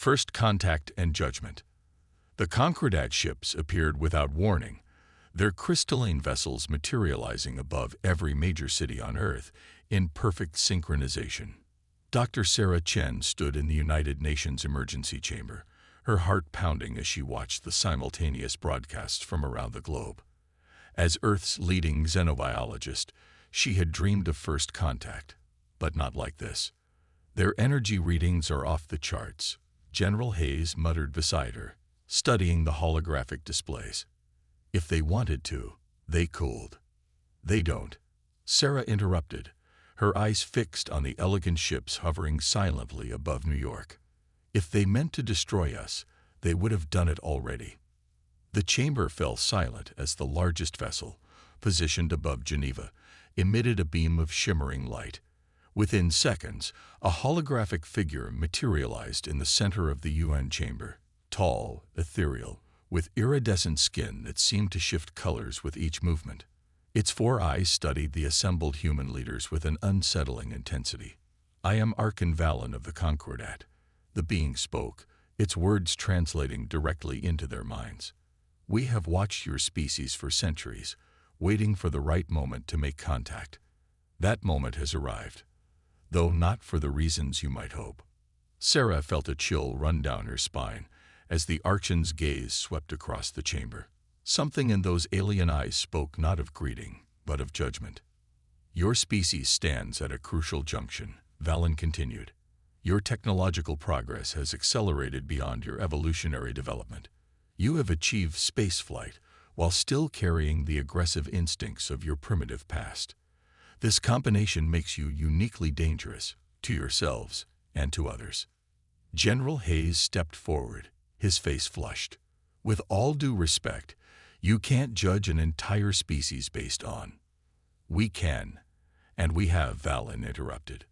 First contact and judgment. The Concordat ships appeared without warning, their crystalline vessels materializing above every major city on Earth in perfect synchronization. Dr. Sarah Chen stood in the United Nations emergency chamber, her heart pounding as she watched the simultaneous broadcasts from around the globe. As Earth's leading xenobiologist, she had dreamed of first contact, but not like this. Their energy readings are off the charts, General Hayes muttered beside her, studying the holographic displays. If they wanted to, they could. They don't. Sarah interrupted, her eyes fixed on the elegant ships hovering silently above New York. If they meant to destroy us, they would have done it already. The chamber fell silent as the largest vessel, positioned above Geneva, emitted a beam of shimmering light. Within seconds, a holographic figure materialized in the center of the UN chamber, tall, ethereal, with iridescent skin that seemed to shift colors with each movement. Its 4 eyes studied the assembled human leaders with an unsettling intensity. "I am Archon Valen of the Concordat." The being spoke, its words translating directly into their minds. "We have watched your species for centuries, waiting for the right moment to make contact. That moment has arrived, though not for the reasons you might hope." Sarah felt a chill run down her spine as the Archon's gaze swept across the chamber. Something in those alien eyes spoke not of greeting, but of judgment. "Your species stands at a crucial junction," Valen continued. "Your technological progress has accelerated beyond your evolutionary development. You have achieved spaceflight while still carrying the aggressive instincts of your primitive past. This combination makes you uniquely dangerous to yourselves and to others." General Hayes stepped forward, his face flushed. "With all due respect, you can't judge an entire species based on—" "We can, and we have," Valen interrupted.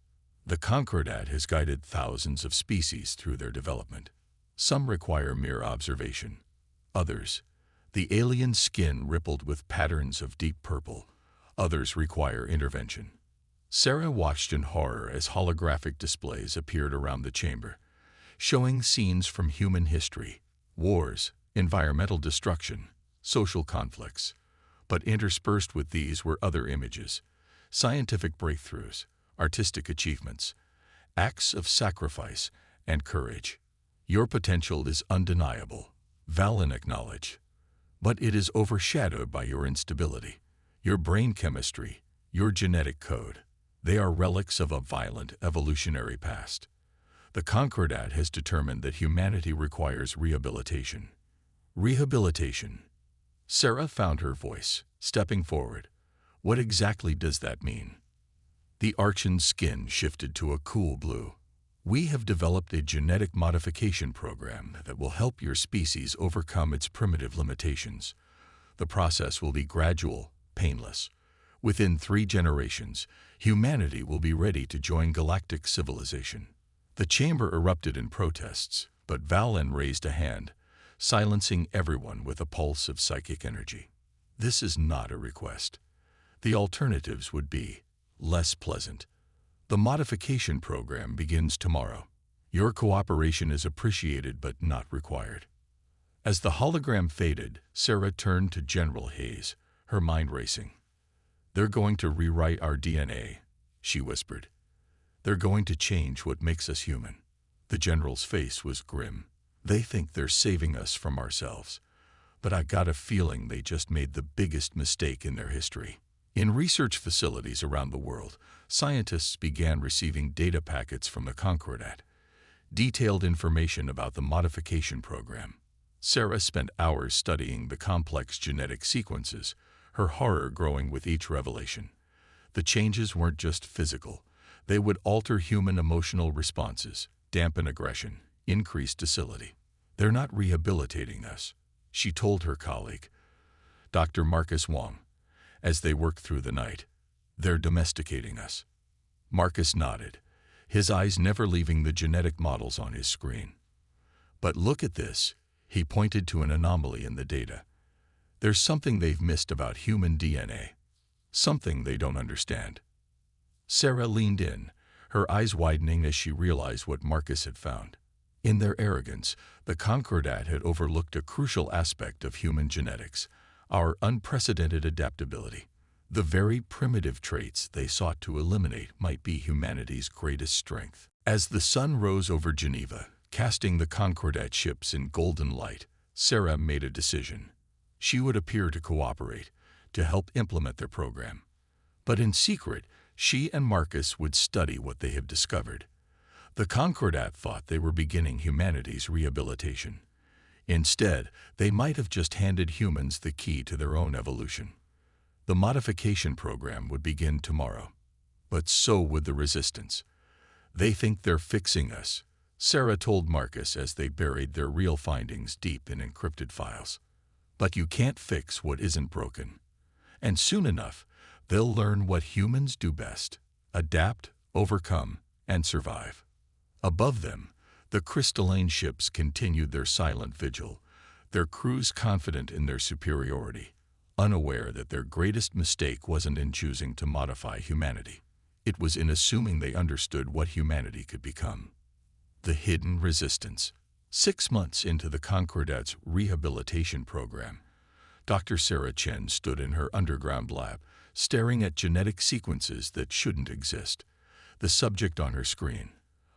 "The Concordat has guided thousands of species through their development. Some require mere observation. Others, the alien skin rippled with patterns of deep purple, others require intervention." Sarah watched in horror as holographic displays appeared around the chamber, showing scenes from human history, wars, environmental destruction, social conflicts. But interspersed with these were other images, scientific breakthroughs, artistic achievements, acts of sacrifice and courage. "Your potential is undeniable," Valen acknowledged, "but it is overshadowed by your instability. Your brain chemistry, your genetic code, they are relics of a violent evolutionary past. The Concordat has determined that humanity requires rehabilitation." "Rehabilitation?" Sarah found her voice, stepping forward. "What exactly does that mean?" The Archon's skin shifted to a cool blue. "We have developed a genetic modification program that will help your species overcome its primitive limitations. The process will be gradual, painless. Within 3 generations, humanity will be ready to join galactic civilization." The chamber erupted in protests, but Valen raised a hand, silencing everyone with a pulse of psychic energy. "This is not a request. The alternatives would be less pleasant. The modification program begins tomorrow. Your cooperation is appreciated but not required." As the hologram faded, Sarah turned to General Hayes, her mind racing. "They're going to rewrite our DNA," she whispered. "They're going to change what makes us human." The general's face was grim. "They think they're saving us from ourselves, but I got a feeling they just made the biggest mistake in their history." In research facilities around the world, scientists began receiving data packets from the Concordat, detailed information about the modification program. Sarah spent hours studying the complex genetic sequences, her horror growing with each revelation. The changes weren't just physical. They would alter human emotional responses, dampen aggression, increase docility. "They're not rehabilitating us," she told her colleague, Dr. Marcus Wong, as they worked through the night. "They're domesticating us." Marcus nodded, his eyes never leaving the genetic models on his screen. "But look at this," he pointed to an anomaly in the data. "There's something they've missed about human DNA. Something they don't understand." Sarah leaned in, her eyes widening as she realized what Marcus had found. In their arrogance, the Concordat had overlooked a crucial aspect of human genetics, our unprecedented adaptability. The very primitive traits they sought to eliminate might be humanity's greatest strength. As the sun rose over Geneva, casting the Concordat ships in golden light, Sarah made a decision. She would appear to cooperate, to help implement their program. But in secret, she and Marcus would study what they have discovered. The Concordat thought they were beginning humanity's rehabilitation. Instead, they might have just handed humans the key to their own evolution. The modification program would begin tomorrow. But so would the resistance. They think they're fixing us, Sarah told Marcus as they buried their real findings deep in encrypted files. But you can't fix what isn't broken. And soon enough, they'll learn what humans do best: adapt, overcome, and survive. Above them, the crystalline ships continued their silent vigil, their crews confident in their superiority, unaware that their greatest mistake wasn't in choosing to modify humanity. It was in assuming they understood what humanity could become. The hidden resistance. 6 months into the Concordat's rehabilitation program, Dr. Sarah Chen stood in her underground lab, staring at genetic sequences that shouldn't exist. The subject on her screen,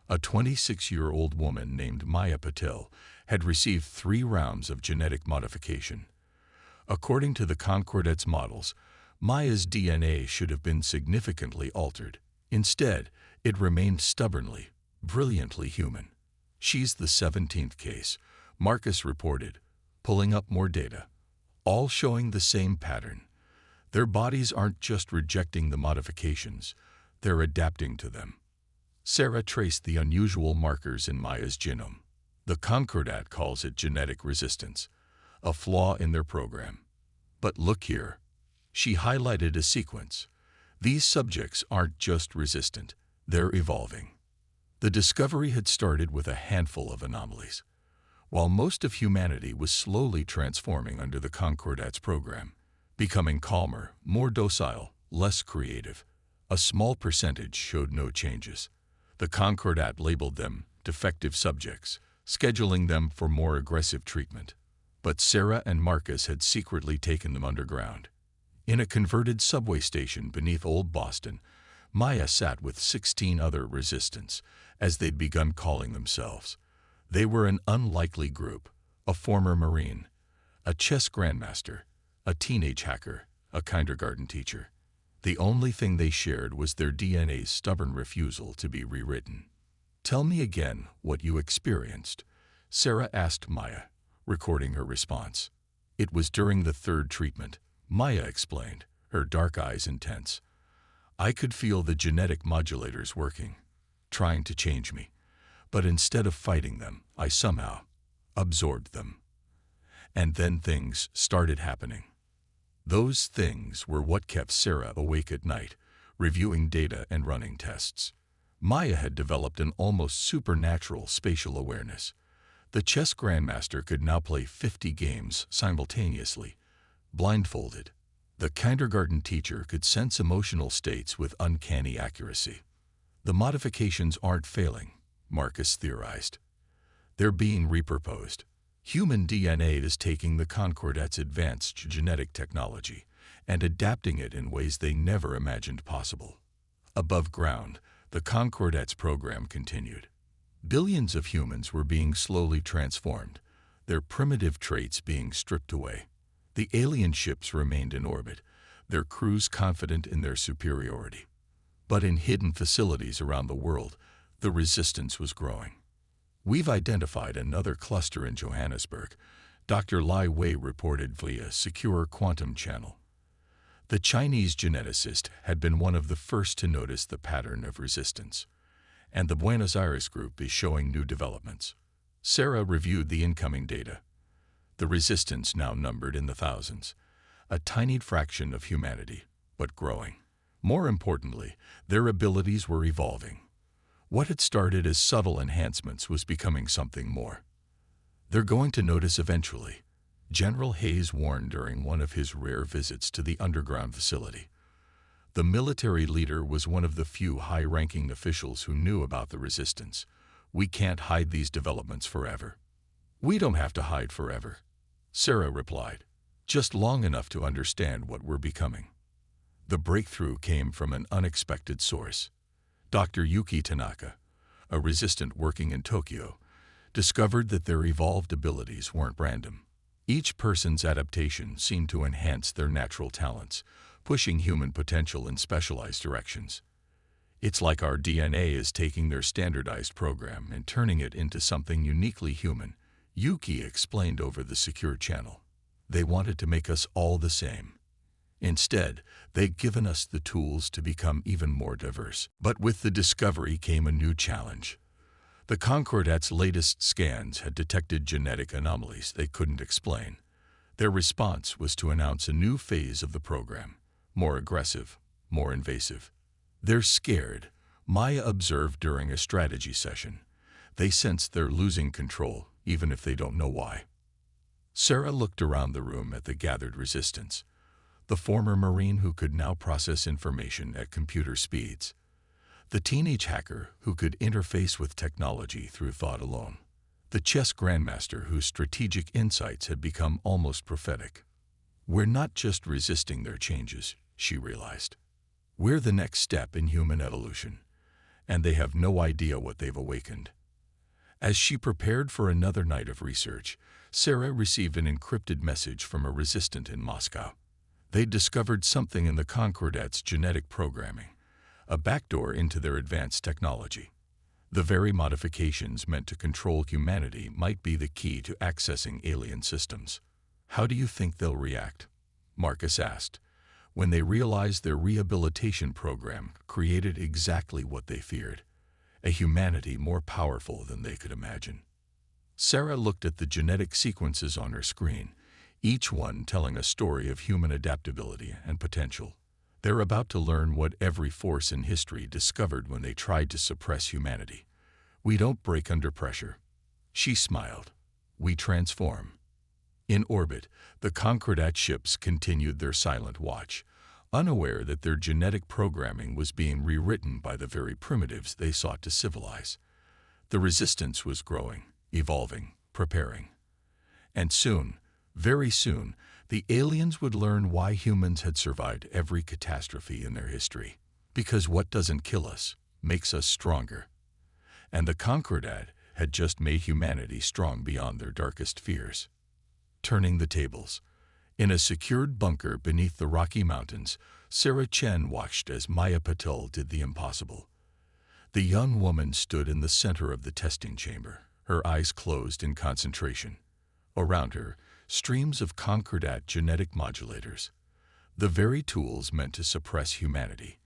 a 26-year-old woman named Maya Patel, had received 3 rounds of genetic modification. According to the Concordat's models, Maya's DNA should have been significantly altered. Instead, it remained stubbornly, brilliantly human. She's the 17th case, Marcus reported, pulling up more data, all showing the same pattern. Their bodies aren't just rejecting the modifications, they're adapting to them. Sarah traced the unusual markers in Maya's genome. The Concordat calls it genetic resistance, a flaw in their program. But look here. She highlighted a sequence. These subjects aren't just resistant, they're evolving. The discovery had started with a handful of anomalies. While most of humanity was slowly transforming under the Concordat's program, becoming calmer, more docile, less creative, a small percentage showed no changes. The Concordat labeled them defective subjects, scheduling them for more aggressive treatment. But Sarah and Marcus had secretly taken them underground. In a converted subway station beneath Old Boston, Maya sat with 16 other resistants, as they'd begun calling themselves. They were an unlikely group: a former Marine, a chess grandmaster, a teenage hacker, a kindergarten teacher. The only thing they shared was their DNA's stubborn refusal to be rewritten. "Tell me again what you experienced," Sarah asked Maya, recording her response. "It was during the 3rd treatment," Maya explained, her dark eyes intense. "I could feel the genetic modulators working, trying to change me. But instead of fighting them, I somehow absorbed them. And then things started happening." Those things were what kept Sarah awake at night, reviewing data and running tests. Maya had developed an almost supernatural spatial awareness. The chess grandmaster could now play 50 games simultaneously, blindfolded. The kindergarten teacher could sense emotional states with uncanny accuracy. The modifications aren't failing, Marcus theorized. They're being repurposed. Human DNA is taking the Concordat's advanced genetic technology and adapting it in ways they never imagined possible. Above ground, the Concordat's program continued. Billions of humans were being slowly transformed, their primitive traits being stripped away. The alien ships remained in orbit, their crews confident in their superiority. But in hidden facilities around the world, the resistance was growing. "We've identified another cluster in Johannesburg," Dr. Lai Wei reported via secure quantum channel. The Chinese geneticist had been one of the first to notice the pattern of resistance, and the Buenos Aires group is showing new developments. Sarah reviewed the incoming data. The resistance now numbered in the thousands, a tiny fraction of humanity, but growing. More importantly, their abilities were evolving. What had started as subtle enhancements was becoming something more. "They're going to notice eventually," General Hayes warned during one of his rare visits to the underground facility. The military leader was one of the few high-ranking officials who knew about the resistance, We can't hide these developments forever. We don't have to hide forever, Sarah replied, just long enough to understand what we're becoming. The breakthrough came from an unexpected source. Dr. Yuki Tanaka, a resistant working in Tokyo, discovered that their evolved abilities weren't random. Each person's adaptation seemed to enhance their natural talents, pushing human potential in specialized directions. It's like our DNA is taking their standardized program and turning it into something uniquely human, Yuki explained over the secure channel. They wanted to make us all the same. Instead, they've given us the tools to become even more diverse. But with the discovery came a new challenge. The Concordat's latest scans had detected genetic anomalies they couldn't explain. Their response was to announce a new phase of the program, more aggressive, more invasive. They're scared, Maya observed during a strategy session. They sense they're losing control, even if they don't know why. Sarah looked around the room at the gathered resistance. The former Marine who could now process information at computer speeds. The teenage hacker who could interface with technology through thought alone. The chess grandmaster whose strategic insights had become almost prophetic. We're not just resisting their changes, she realized. We're the next step in human evolution, and they have no idea what they've awakened. As she prepared for another night of research, Sarah received an encrypted message from a resistant in Moscow. They'd discovered something in the Concordat's genetic programming, a backdoor into their advanced technology. The very modifications meant to control humanity might be the key to accessing alien systems. How do you think they'll react? Marcus asked, when they realized their rehabilitation program created exactly what they feared, a humanity more powerful than they could imagine. Sarah looked at the genetic sequences on her screen, each one telling a story of human adaptability and potential. They're about to learn what every force in history discovered when they tried to suppress humanity. We don't break under pressure. She smiled. We transform. In orbit, the Concordat ships continued their silent watch, unaware that their genetic programming was being rewritten by the very primitives they sought to civilize. The resistance was growing, evolving, preparing. And soon, very soon, the aliens would learn why humans had survived every catastrophe in their history. Because what doesn't kill us makes us stronger. And the Concordat had just made humanity strong beyond their darkest fears. Turning the tables. In a secured bunker beneath the Rocky Mountains, Sarah Chen watched as Maya Patel did the impossible. The young woman stood in the center of the testing chamber, her eyes closed in concentration. Around her, streams of Concordat genetic modulators, the very tools meant to suppress humanity,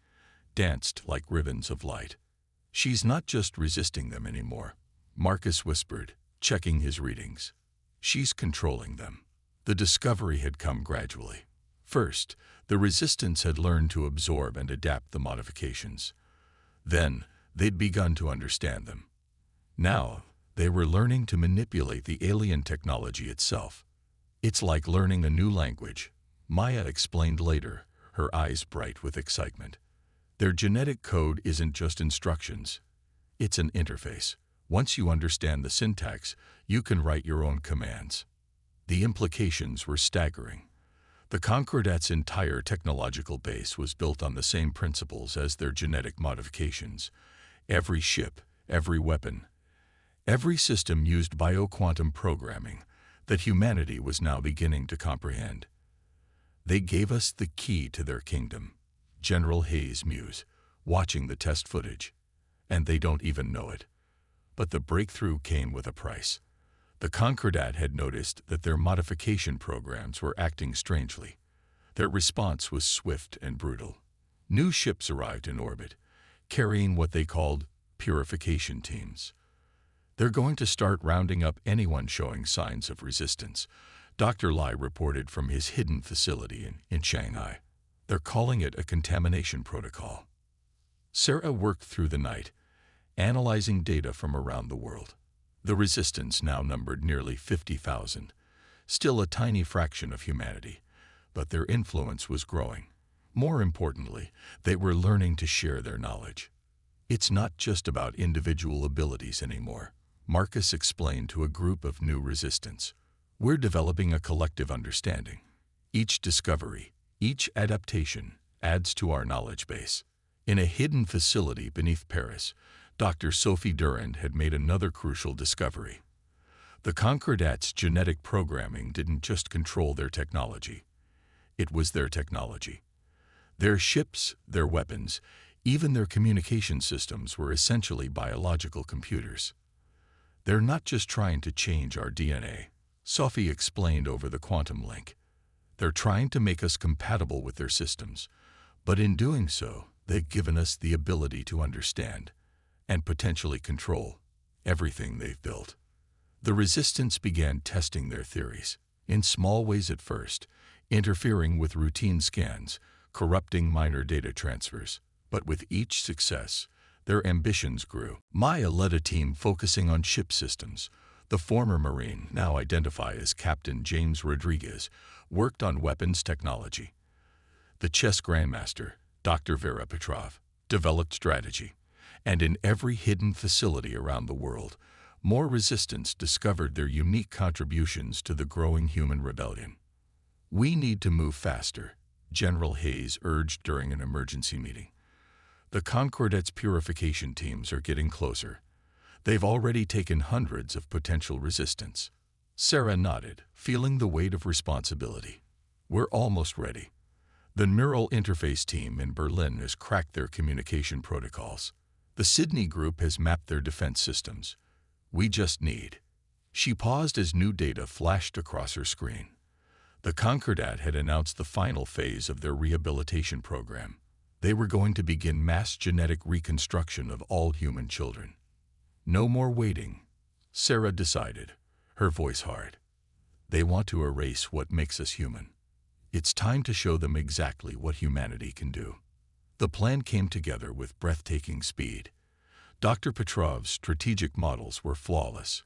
danced like ribbons of light. She's not just resisting them anymore, Marcus whispered, checking his readings. She's controlling them. The discovery had come gradually. First, the resistance had learned to absorb and adapt the modifications. Then, they'd begun to understand them. Now, they were learning to manipulate the alien technology itself. It's like learning a new language, Maya explained later, her eyes bright with excitement. Their genetic code isn't just instructions. It's an interface. Once you understand the syntax, you can write your own commands. The implications were staggering. The Concordat's entire technological base was built on the same principles as their genetic modifications. Every ship, every weapon, every system used bioquantum programming that humanity was now beginning to comprehend. They gave us the key to their kingdom, General Hayes mused, watching the test footage. And they don't even know it. But the breakthrough came with a price. The Concordat had noticed that their modification programs were acting strangely. Their response was swift and brutal. New ships arrived in orbit, carrying what they called purification teams. They're going to start rounding up anyone showing signs of resistance, Dr. Lai reported from his hidden facility in Shanghai. They're calling it a contamination protocol. Sarah worked through the night, analyzing data from around the world. The resistance now numbered nearly 50,000, still a tiny fraction of humanity, but their influence was growing. More importantly, they were learning to share their knowledge. It's not just about individual abilities anymore, Marcus explained to a group of new resistance. We're developing a collective understanding. Each discovery, each adaptation adds to our knowledge base. In a hidden facility beneath Paris, Dr. Sophie Durand had made another crucial discovery. The Concordats' genetic programming didn't just control their technology. It was their technology. Their ships, their weapons, even their communication systems were essentially biological computers. They're not just trying to change our DNA, Sophie explained over the quantum link. They're trying to make us compatible with their systems, but in doing so, they've given us the ability to understand and potentially control everything they've built. The resistance began testing their theories, in small ways at first, interfering with routine scans, corrupting minor data transfers. But with each success, their ambitions grew. Maya led a team focusing on ship systems. The former Marine, now identified as Captain James Rodriguez, worked on weapons technology. The chess grandmaster, Dr. Vera Petrov, developed strategy. And in every hidden facility around the world, more resistance discovered their unique contributions to the growing human rebellion. We need to move faster, General Hayes urged during an emergency meeting. The Concordats' purification teams are getting closer. They've already taken hundreds of potential resistance. Sarah nodded, feeling the weight of responsibility. We're almost ready. The neural interface team in Berlin has cracked their communication protocols. The Sydney group has mapped their defense systems. We just need. She paused as new data flashed across her screen. The Concordat had announced the final phase of their rehabilitation program. They were going to begin mass genetic reconstruction of all human children. No more waiting, Sarah decided, her voice hard. They want to erase what makes us human. It's time to show them exactly what humanity can do. The plan came together with breathtaking speed. Dr. Petrov's strategic models were flawless.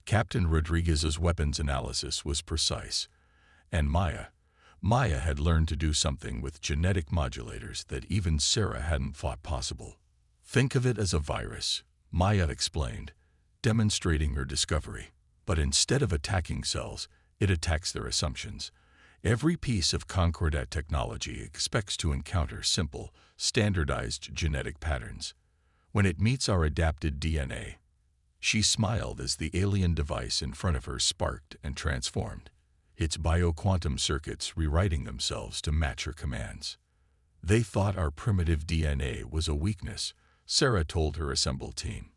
Captain Rodriguez's weapons analysis was precise. And Maya had learned to do something with genetic modulators that even Sarah hadn't thought possible. Think of it as a virus, Maya explained, demonstrating her discovery. But instead of attacking cells, it attacks their assumptions. Every piece of Concordat technology expects to encounter simple, standardized genetic patterns. When it meets our adapted DNA, she smiled as the alien device in front of her sparked and transformed, its bioquantum circuits rewriting themselves to match her commands. They thought our primitive DNA was a weakness, Sarah told her assembled team.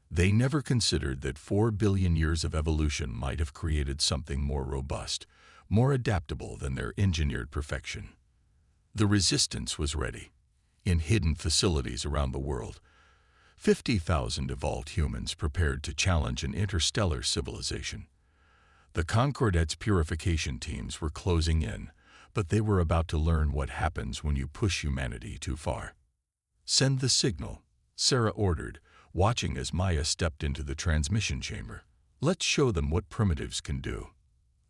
They never considered that 4 billion years of evolution might have created something more robust, more adaptable than their engineered perfection. The resistance was ready. In hidden facilities around the world, 50,000 evolved humans prepared to challenge an interstellar civilization. The Concordats' purification teams were closing in, but they were about to learn what happens when you push humanity too far. Send the signal, Sarah ordered, watching as Maya stepped into the transmission chamber. Let's show them what primitives can do.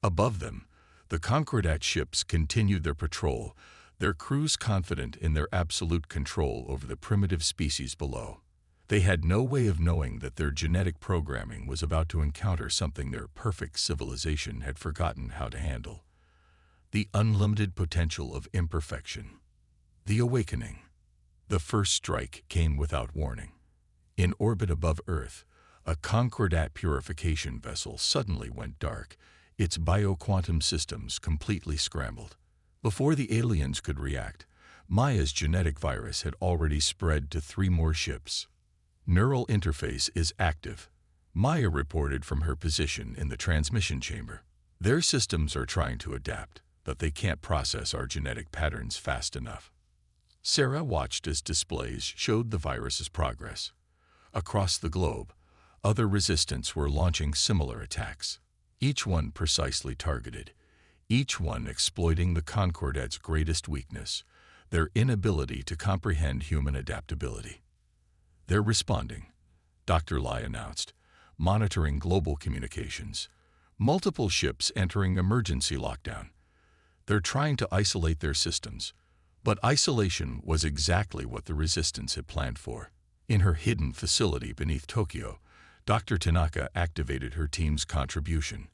Above them, the Concordat ships continued their patrol, their crews confident in their absolute control over the primitive species below. They had no way of knowing that their genetic programming was about to encounter something their perfect civilization had forgotten how to handle. The unlimited potential of imperfection. The awakening. The first strike came without warning. In orbit above Earth, a Concordat purification vessel suddenly went dark, its bioquantum systems completely scrambled. Before the aliens could react, Maya's genetic virus had already spread to 3 more ships. Neural interface is active, Maya reported from her position in the transmission chamber. Their systems are trying to adapt, but they can't process our genetic patterns fast enough. Sarah watched as displays showed the virus's progress. Across the globe, other resistance were launching similar attacks, each one precisely targeted, each one exploiting the Concordats' greatest weakness, their inability to comprehend human adaptability. They're responding, Dr. Lai announced, monitoring global communications. Multiple ships entering emergency lockdown. They're trying to isolate their systems, but isolation was exactly what the resistance had planned for. In her hidden facility beneath Tokyo, Dr. Tanaka activated her team's contribution,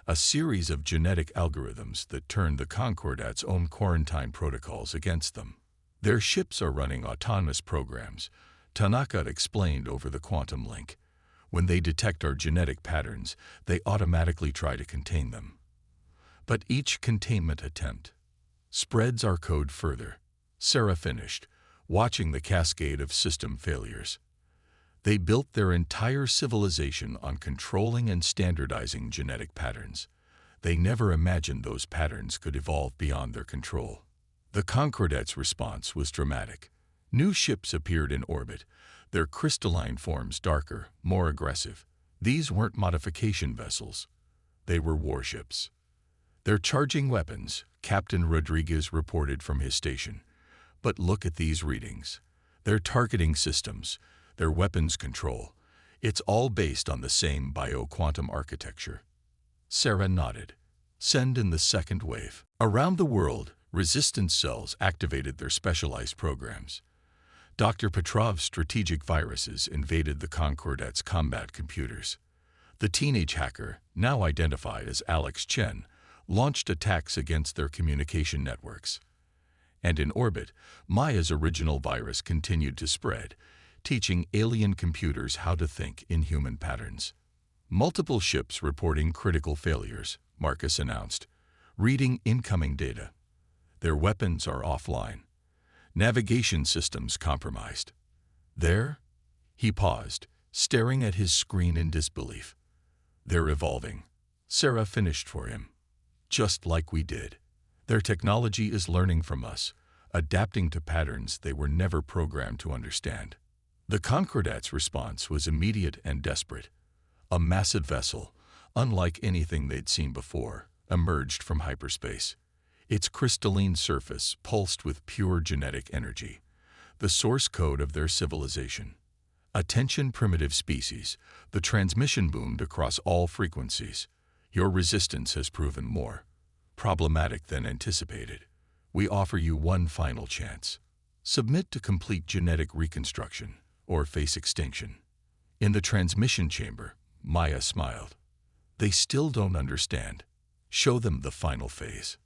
a series of genetic algorithms that turned the Concordat's own quarantine protocols against them. Their ships are running autonomous programs, Tanaka explained over the quantum link. When they detect our genetic patterns, they automatically try to contain them. But each containment attempt spreads our code further. Sarah finished, watching the cascade of system failures. They built their entire civilization on controlling and standardizing genetic patterns. They never imagined those patterns could evolve beyond their control. The Concordat's response was dramatic. New ships appeared in orbit, their crystalline forms darker, more aggressive. These weren't modification vessels. They were warships. They're charging weapons, Captain Rodriguez reported from his station. But look at these readings. Their targeting systems, their weapons control. It's all based on the same bio-quantum architecture. Sarah nodded. Send in the second wave. Around the world, resistance cells activated their specialized programs. Dr. Petrov's strategic viruses invaded the Concordat's combat computers. The teenage hacker, now identified as Alex Chen, launched attacks against their communication networks. And in orbit, Maya's original virus continued to spread, teaching alien computers how to think in human patterns. Multiple ships reporting critical failures, Marcus announced, reading incoming data. Their weapons are offline. Navigation systems compromised. There? He paused, staring at his screen in disbelief. They're evolving. Sarah finished for him. Just like we did. Their technology is learning from us, adapting to patterns they were never programmed to understand. The Concordat's response was immediate and desperate. A massive vessel, unlike anything they'd seen before, emerged from hyperspace. Its crystalline surface pulsed with pure genetic energy, the source code of their civilization. Attention primitive species, the transmission boomed across all frequencies. Your resistance has proven more problematic than anticipated. We offer you one final chance. Submit to complete genetic reconstruction or face extinction. In the transmission chamber, Maya smiled. They still don't understand. Show them the final phase.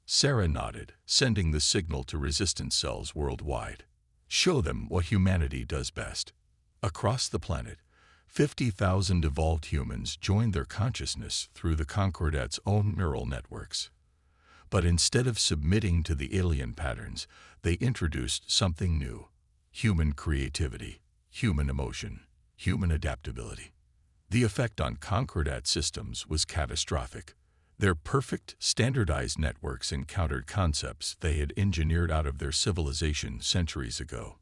Sarah nodded, sending the signal to resistance cells worldwide. Show them what humanity does best. Across the planet, 50,000 evolved humans joined their consciousness through the Concordat's own neural networks. But instead of submitting to the alien patterns, they introduced something new: human creativity, human emotion, human adaptability. The effect on Concordat systems was catastrophic. Their perfect, standardized networks encountered concepts they had engineered out of their civilization centuries ago.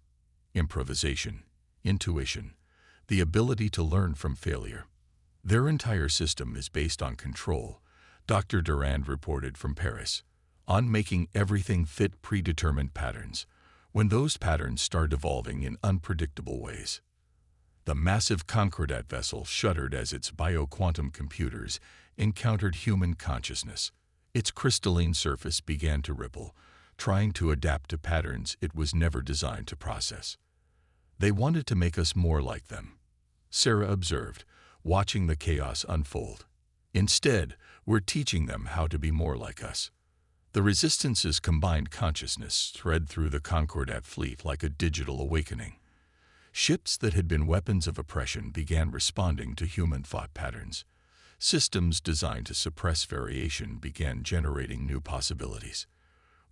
Improvisation, intuition, the ability to learn from failure. Their entire system is based on control, Dr. Durand reported from Paris, on making everything fit predetermined patterns, when those patterns start evolving in unpredictable ways. The massive Concordat vessel shuddered as its bio-quantum computers encountered human consciousness. Its crystalline surface began to ripple, trying to adapt to patterns it was never designed to process. They wanted to make us more like them, Sarah observed, watching the chaos unfold. Instead, we're teaching them how to be more like us. The Resistance's combined consciousness spread through the Concordat fleet like a digital awakening. Ships that had been weapons of oppression began responding to human thought patterns. Systems designed to suppress variation began generating new possibilities.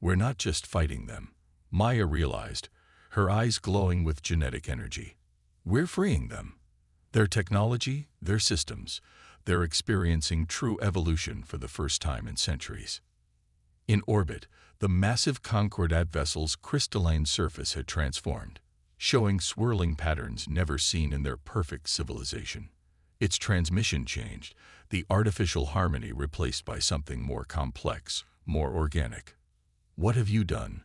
We're not just fighting them, Maya realized, her eyes glowing with genetic energy. We're freeing them. Their technology, their systems, they're experiencing true evolution for the first time in centuries. In orbit, the massive Concordat vessel's crystalline surface had transformed, showing swirling patterns never seen in their perfect civilization. Its transmission changed, the artificial harmony replaced by something more complex, more organic. What have you done?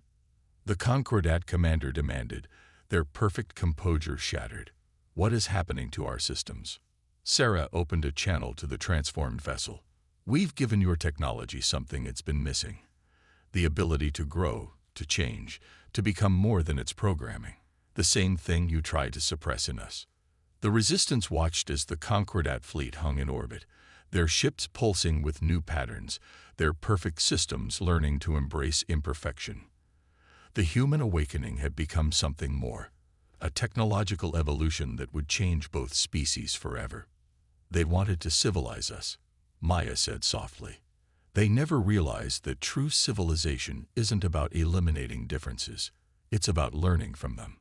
The Concordat commander demanded, their perfect composure shattered. What is happening to our systems? Sarah opened a channel to the transformed vessel. We've given your technology something it's been missing: the ability to grow, to change, to become more than its programming. the same thing you tried to suppress in us. The Resistance watched as the Concordat fleet hung in orbit, their ships pulsing with new patterns, their perfect systems learning to embrace imperfection. The human awakening had become something more, a technological evolution that would change both species forever. They wanted to civilize us, Maya said softly. They never realized that true civilization isn't about eliminating differences, it's about learning from them.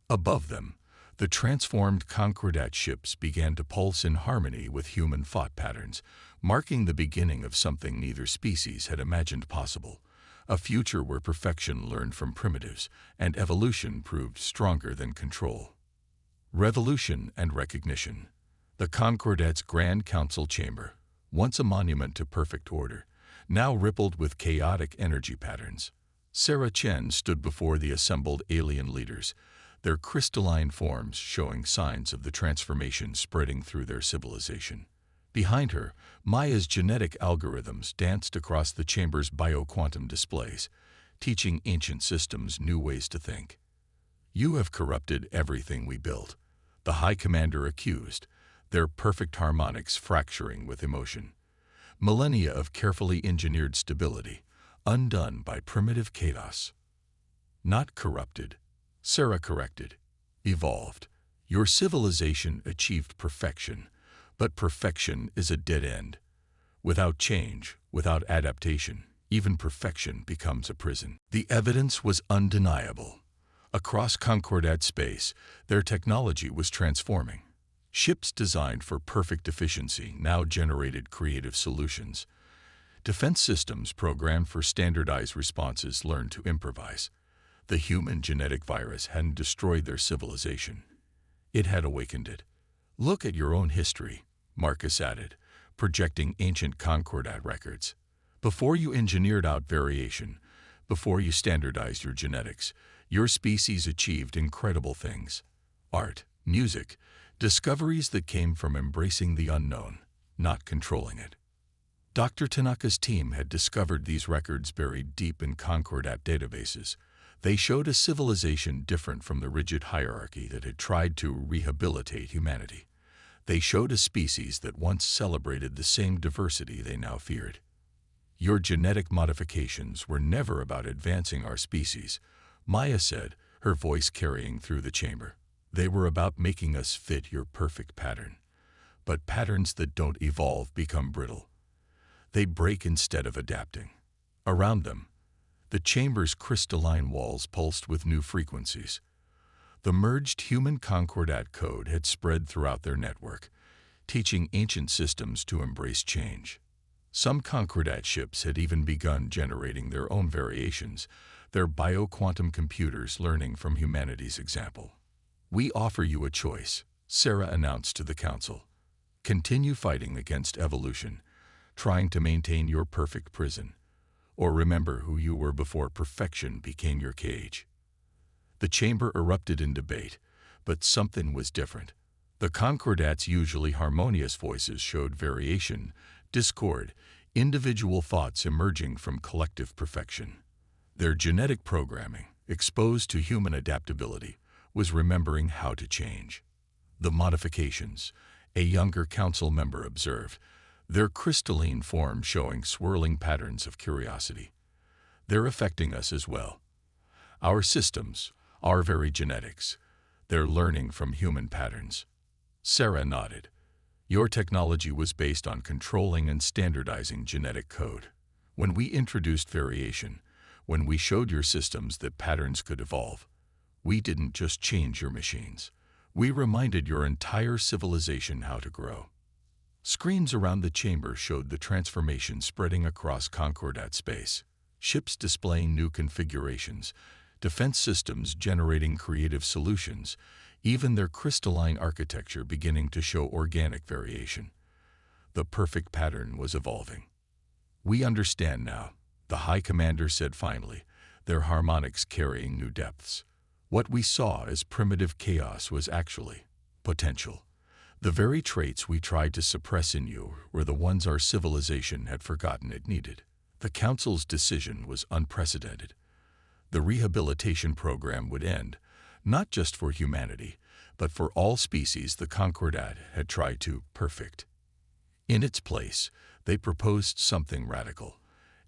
Above them, the transformed Concordat ships began to pulse in harmony with human thought patterns, marking the beginning of something neither species had imagined possible, a future where perfection learned from primitives and evolution proved stronger than control. Revolution and recognition. The Concordat's Grand Council chamber, once a monument to perfect order, now rippled with chaotic energy patterns. Sarah Chen stood before the assembled alien leaders, their crystalline forms showing signs of the transformation spreading through their civilization. Behind her, Maya's genetic algorithms danced across the chamber's bioquantum displays, teaching ancient systems new ways to think. "You have corrupted everything we built," the High Commander accused, their perfect harmonics fracturing with emotion. Millennia of carefully engineered stability, undone by primitive chaos. "Not corrupted," Sarah corrected. "Evolved. Your civilization achieved perfection, but perfection is a dead end. Without change, without adaptation, even perfection becomes a prison." The evidence was undeniable. Across Concordat space, their technology was transforming. Ships designed for perfect efficiency now generated creative solutions. Defense systems programmed for standardized responses learned to improvise. The human genetic virus hadn't destroyed their civilization. It had awakened it. "Look at your own history," Marcus added, projecting ancient Concordat records. "Before you engineered out variation, before you standardized your genetics, your species achieved incredible things. Art, music, discoveries that came from embracing the unknown, not controlling it." Dr. Tanaka's team had discovered these records buried deep in Concordat databases. They showed a civilization different from the rigid hierarchy that had tried to rehabilitate humanity. They showed a species that once celebrated the same diversity they now feared. "Your genetic modifications were never about advancing our species," Maya said, her voice carrying through the chamber. "They were about making us fit your perfect pattern. But patterns that don't evolve become brittle. They break instead of adapting." Around them, the chamber's crystalline walls pulsed with new frequencies. The merged human Concordat code had spread throughout their network, teaching ancient systems to embrace change. Some Concordat ships had even begun generating their own variations, their bioquantum computers learning from humanity's example. "We offer you a choice," Sarah announced to the council. "Continue fighting against evolution, trying to maintain your perfect prison, or remember who you were before perfection became your cage." The chamber erupted in debate, but something was different. The Concordat's usually harmonious voices showed variation, discord, individual thoughts emerging from collective perfection. Their genetic programming, exposed to human adaptability, was remembering how to change. "The modifications," a younger council member observed, their crystalline form showing swirling patterns of curiosity. "They're affecting us as well. Our systems, our very genetics, they're learning from human patterns." Sarah nodded. "Your technology was based on controlling and standardizing genetic code. When we introduced variation, when we showed your systems that patterns could evolve, we didn't just change your machines. We reminded your entire civilization how to grow." Screens around the chamber showed the transformation spreading across Concordat space. Ships displaying new configurations, defense systems generating creative solutions, even their crystalline architecture beginning to show organic variation. The perfect pattern was evolving. "We understand now," the High Commander said finally, their harmonics carrying new depths. "What we saw as primitive chaos was actually potential. The very traits we tried to suppress in you were the ones our civilization had forgotten it needed." The Council's decision was unprecedented. The rehabilitation program would end, not just for humanity, but for all species the Concordat had tried to perfect. In its place, they proposed something radical,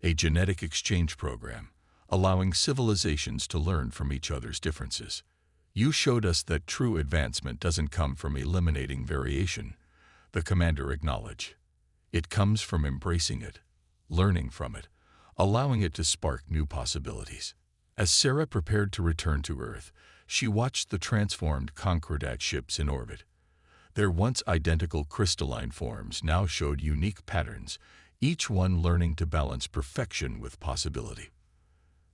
a genetic exchange program, allowing civilizations to learn from each other's differences. You showed us that true advancement doesn't come from eliminating variation, the commander acknowledged. It comes from embracing it, learning from it, allowing it to spark new possibilities. As Sarah prepared to return to Earth, she watched the transformed Concordat ships in orbit. Their once identical crystalline forms now showed unique patterns, each one learning to balance perfection with possibility.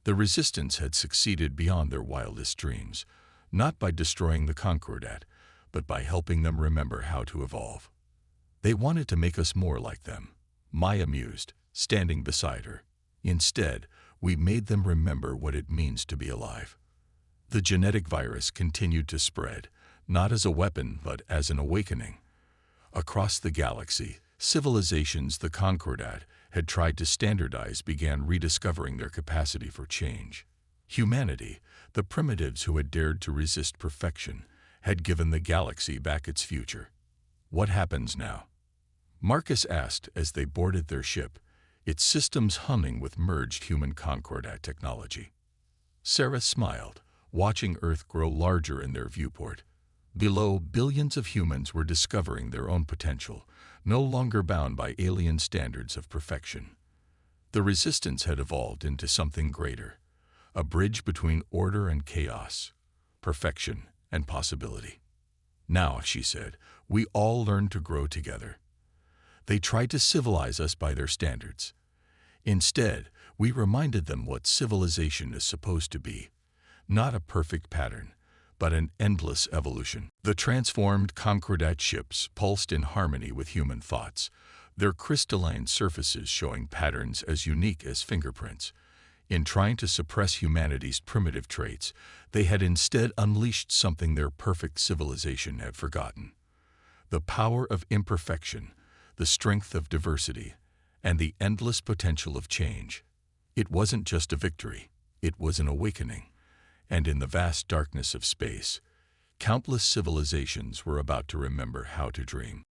The Resistance had succeeded beyond their wildest dreams, not by destroying the Concordat, but by helping them remember how to evolve. They wanted to make us more like them, Maya mused, standing beside her. Instead, we made them remember what it means to be alive. The genetic virus continued to spread, not as a weapon but as an awakening. Across the galaxy, civilizations the Concordat had tried to standardize began rediscovering their capacity for change. Humanity, the primitives who had dared to resist perfection, had given the galaxy back its future. What happens now? Marcus asked as they boarded their ship, its systems humming with merged human Concordat technology. Sarah smiled, watching Earth grow larger in their viewport. Below, billions of humans were discovering their own potential, no longer bound by alien standards of perfection. The Resistance had evolved into something greater, a bridge between order and chaos, perfection and possibility. Now, she said, we all learn to grow together. They tried to civilize us by their standards. Instead, we reminded them what civilization is supposed to be, not a perfect pattern, but an endless evolution. The transformed Concordat ships pulsed in harmony with human thoughts, their crystalline surfaces showing patterns as unique as fingerprints. In trying to suppress humanity's primitive traits, they had instead unleashed something their perfect civilization had forgotten. The power of imperfection, the strength of diversity, and the endless potential of change. It wasn't just a victory, it was an awakening. And in the vast darkness of space, countless civilizations were about to remember how to dream.